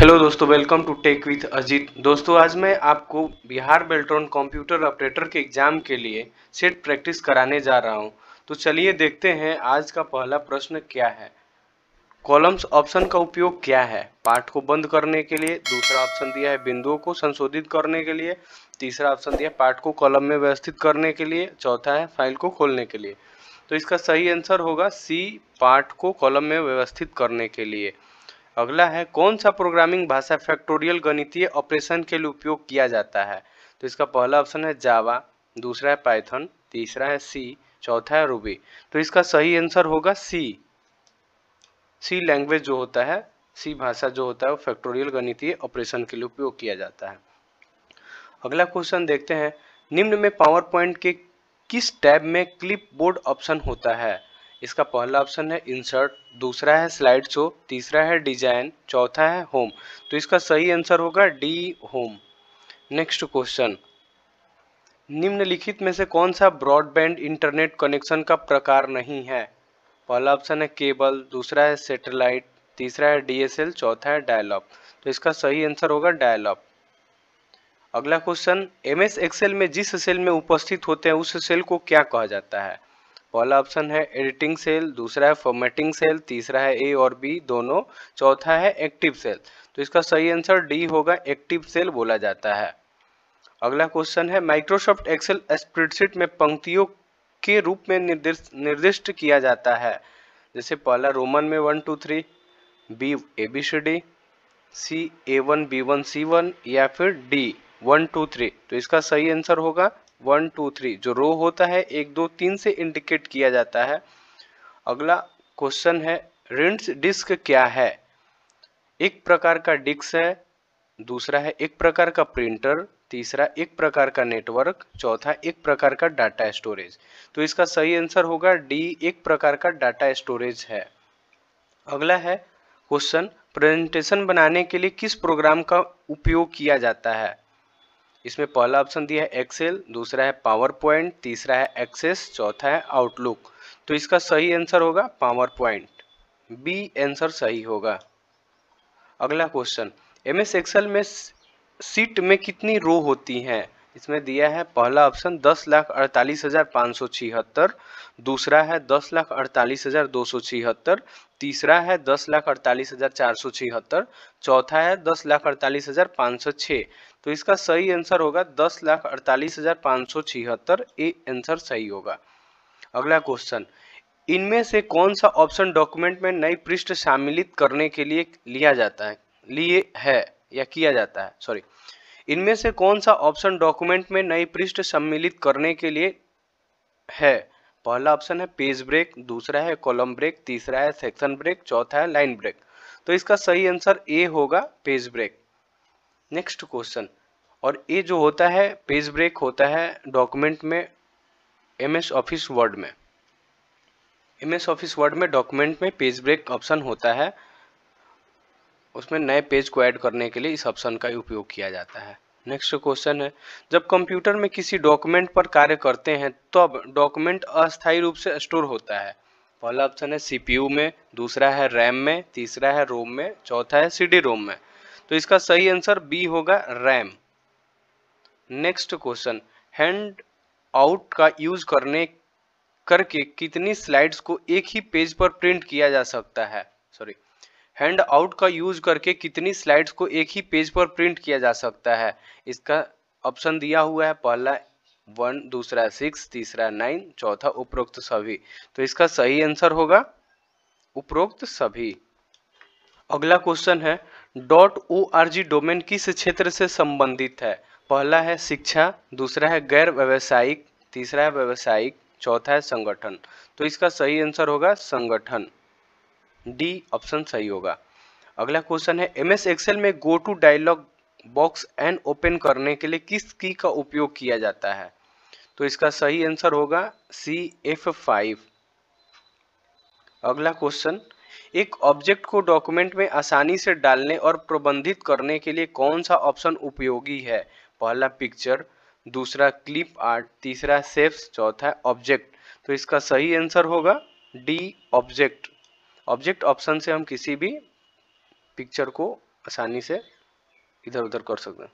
Hello दोस्तों, welcome to tech with Ajit. दोस्तों, आज मैं आपको बिहार बेल्ट्रॉन कंप्यूटर ऑपरेटर के एग्जाम के लिए सेट प्रैक्टिस कराने जा रहा हूं। तो चलिए देखते हैं आज का पहला प्रश्न क्या है। कॉलम्स ऑप्शन का उपयोग क्या है? पाठ को बंद करने के लिए। दूसरा ऑप्शन दिया है बिंदुओं को संशोधित करने के लिए। तीसरा ऑप्शन दिया है पाठ को कॉलम में व्यवस्थित करने के लिए। चौथा है फाइल को खोलने के लिए। तो इसका सही आंसर होगा सी, पाठ को कॉलम में व्यवस्थित करने के लिए। अगला है कौन सा प्रोग्रामिंग भाषा फैक्टोरियल गणितीय ऑपरेशन के लिए उपयोग किया जाता है? तो इसका पहला ऑप्शन है जावा, दूसरा है पाइथन, तीसरा है सी, चौथा है रूबी। तो इसका सही आंसर होगा सी। सी लैंग्वेज जो होता है, सी भाषा जो होता है वो फैक्टोरियल गणितीय ऑपरेशन के लिए उपयोग किया जाता है। अगला क्वेश्चन देखते हैं, निम्न में पावर पॉइंट के किस टैब में क्लिप बोर्ड ऑप्शन होता है? इसका पहला ऑप्शन है इंसर्ट, दूसरा है स्लाइड शो, तीसरा है डिजाइन, चौथा है होम। तो इसका सही आंसर होगा डी, होम। नेक्स्ट क्वेश्चन, निम्नलिखित में से कौन सा ब्रॉडबैंड इंटरनेट कनेक्शन का प्रकार नहीं है? पहला ऑप्शन है केबल, दूसरा है सैटेलाइट, तीसरा है डीएसएल, चौथा है डायल अप। तो इसका सही आंसर होगा डायल अप। अगला क्वेश्चन, एमएस एक्सेल में जिस सेल में उपस्थित होते हैं उस सेल को क्या कहा जाता है? पहला ऑप्शन है एडिटिंग सेल, दूसरा है फॉर्मेटिंग सेल, तीसरा है ए और बी दोनों, चौथा है एक्टिव सेल। तो इसका सही आंसर डी होगा, एक्टिव सेल बोला जाता है। अगला क्वेश्चन है माइक्रोसॉफ्ट एक्सेल स्प्रेडशीट में पंक्तियों के रूप में निर्दिष्ट किया जाता है। जैसे पहला रोमन में 1 2 3, बी ABCD, सी A1 B1 C1 या फिर डी 1 2 3। तो इसका सही आंसर होगा 1 2 3। जो रो होता है 1 2 3 से इंडिकेट किया जाता है। अगला क्वेश्चन है रिंच डिस्क क्या है? एक प्रकार का डिस्क है, दूसरा है एक प्रकार का प्रिंटर, तीसरा एक प्रकार का नेटवर्क, चौथा एक प्रकार का डाटा स्टोरेज। तो इसका सही आंसर होगा डी, एक प्रकार का डाटा स्टोरेज है। अगला है क्वेश्चन, प्रेजेंटेशन बनाने के लिए किस प्रोग्राम का उपयोग किया जाता है? इसमें पहला ऑप्शन दिया है एक्सेल, दूसरा है पावर पॉइंट, तीसरा है एक्सेस, चौथा है आउटलुक। तो इसका सही आंसर होगा पावर पॉइंट, बी आंसर सही होगा। अगला क्वेश्चन, एमएस एक्सेल में सीट में कितनी रो होती हैं? इसमें दिया है पहला ऑप्शन 10,48,576, दूसरा है 10,48,276, तीसरा है 10,48,476, चौथा है 10,48,506। तो इसका सही आंसर होगा 10,48,576, ए आंसर सही होगा। अगला क्वेश्चन, इनमें से कौन सा ऑप्शन डॉक्यूमेंट में नई पृष्ठ शामिलित करने के लिए लिए है या किया जाता है? सॉरी, इनमें से कौन सा ऑप्शन डॉक्यूमेंट में नई पृष्ठ सम्मिलित करने के लिए है? पहला ऑप्शन है पेज ब्रेक, दूसरा है कॉलम ब्रेक, तीसरा है सेक्शन ब्रेक, चौथा है लाइन ब्रेक। तो इसका सही आंसर ए होगा, पेज ब्रेक। नेक्स्ट क्वेश्चन, और ये जो होता है पेज ब्रेक होता है डॉक्यूमेंट में एमएस ऑफिस वर्ड में। एमएस ऑफिस वर्ड में डॉक्यूमेंट में पेज ब्रेक ऑप्शन होता है, उसमें नए पेज को ऐड करने के लिए इस ऑप्शन का उपयोग किया जाता है। नेक्स्ट क्वेश्चन है, जब कंप्यूटर में किसी डॉक्यूमेंट पर कार्य करते हैं तब डॉक्यूमेंट अस्थायी रूप से स्टोर होता है। पहला ऑप्शन है सीपीयू में, दूसरा है रैम में, तीसरा है रोम में, चौथा है सीडी रोम में। तो इसका सही आंसर बी होगा, RAM. Next question, hand out का यूज करके कितनी स्लाइड्स को एक ही पेज पर प्रिंट किया जा सकता है? सॉरी, हैंड आउट का यूज करके कितनी स्लाइड्स को एक ही पेज पर प्रिंट किया जा सकता है? इसका ऑप्शन दिया हुआ है, पहला 1, दूसरा 6, तीसरा 9, चौथा उपरोक्त सभी। तो इसका सही आंसर होगा उपरोक्त सभी। अगला क्वेश्चन है, .org डोमेन किस क्षेत्र से संबंधित है? पहला है शिक्षा, दूसरा है गैर व्यावसायिक, तीसरा है व्यावसायिक, चौथा है संगठन। तो इसका सही आंसर होगा संगठन, डी ऑप्शन सही होगा। अगला क्वेश्चन है, एमएस एक्सेल में go to dialog box and open करने के लिए किस की का उपयोग किया जाता है? तो इसका सही आंसर होगा सी, F5। अगला क्वेश्चन, एक ऑब्जेक्ट को डॉक्यूमेंट में आसानी से डालने और प्रबंधित करने के लिए कौन सा ऑप्शन उपयोगी है? पहला पिक्चर, दूसरा क्लिप आर्ट, तीसरा सेव्स, चौथा ऑब्जेक्ट। तो इसका सही आंसर होगा डी, ऑब्जेक्ट। ऑब्जेक्ट ऑप्शन से हम किसी भी पिक्चर को आसानी से इधर उधर कर सकते हैं।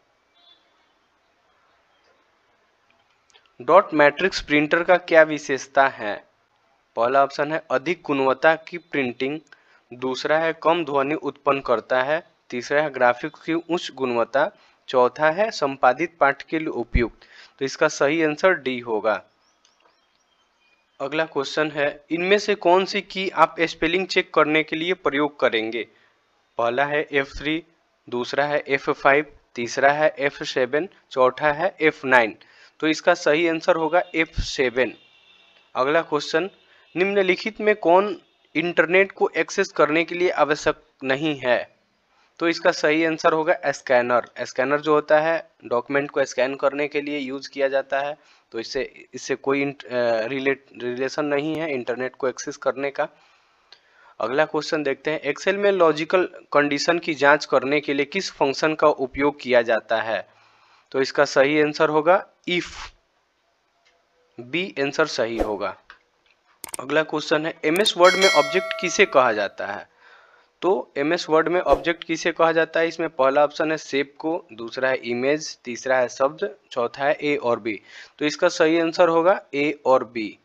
डॉट मैट्रिक्स प्रिंटर का क्या विशेषता है? पहला ऑप्शन है अधिक गुणवत्ता की प्रिंटिंग, दूसरा है कम ध्वनि उत्पन्न करता है, तीसरा है ग्राफिक्स की उच्च गुणवत्ता, चौथा है संपादित पाठ के लिए उपयुक्त। तो इसका सही आंसर डी होगा। अगला क्वेश्चन है इनमें से कौन सी की आप स्पेलिंग चेक करने के लिए प्रयोग करेंगे? पहला है F3, दूसरा है F5, तीसरा है F7, चौथा है F9। तो इसका सही आंसर होगा F7। अगला क्वेश्चन निम्नलिखित में कौन इंटरनेट को एक्सेस करने के लिए आवश्यक नहीं है? तो इसका सही आंसर होगा स्कैनर। स्कैनर जो होता है डॉक्यूमेंट को स्कैन करने के लिए यूज किया जाता है। तो इससे कोई रिलेशन नहीं है इंटरनेट को एक्सेस करने का। अगला क्वेश्चन देखते हैं एक्सेल में लॉजिकल कंडीशन की जांच करने के लिए किस फंक्शन का उपयोग किया जाता है? तो इसका सही आंसर होगा इफ। बी आंसर सही होगा। अगला क्वेश्चन है एमएस वर्ड में ऑब्जेक्ट किसे कहा जाता है? तो एमएस वर्ड में ऑब्जेक्ट किसे कहा जाता है? इसमें पहला ऑप्शन है शेप को, दूसरा है इमेज, तीसरा है शब्द, चौथा है ए और बी। तो इसका सही आंसर होगा ए और बी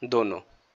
दोनों।